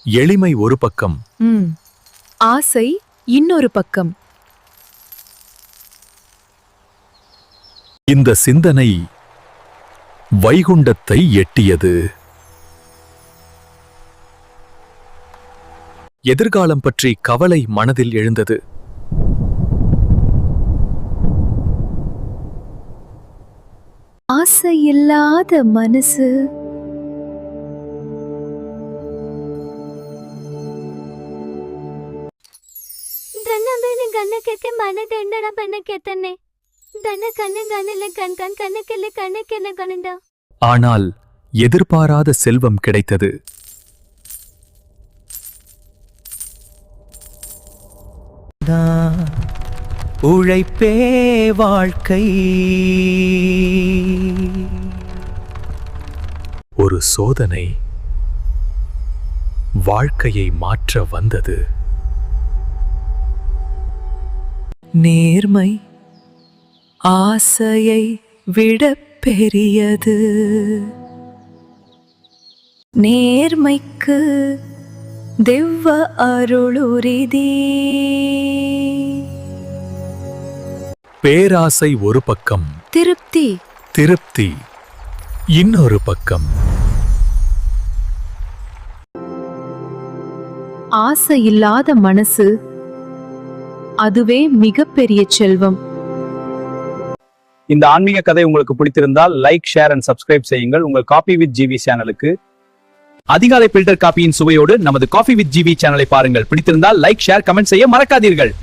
எளிமை ஒரு பக்கம், ஆசை இன்னொரு பக்கம். இந்த சிந்தனை வைகுண்டத்தை எட்டியது. எதிர்காலம் பற்றி கவலை மனதில் எழுந்தது. ஆசை இல்லாத மனசு ஆனால் எதிர்பாராத செல்வம் கிடைத்தது. உழைப்பே வாழ்க்கை. ஒரு சோதனை வாழ்க்கையை மாற்ற வந்தது. நேர்மை ஆசையை விட பெரியது. நேர்மைக்கு தெய்வ அருளுரிதி. பேராசை ஒரு பக்கம், திருப்தி திருப்தி இன்னொரு பக்கம். ஆசை இல்லாத மனசு அதுவே மிகப்பெரிய செல்வம். இந்த ஆன்மீக கதை உங்களுக்கு பிடித்திருந்தால் லைக், ஷேர் அண்ட் சப்ஸ்கிரைப் செய்யுங்கள். உங்கள் காபி வித் ஜிவி சேனலுக்கு. அதிகாலை பில்டர் காப்பியின் சுவையோடு நமது காபி வித் ஜிவி சேனலை பாருங்கள். பிடித்திருந்தால் லைக், ஷேர், கமெண்ட் செய்ய மறக்காதீர்கள்.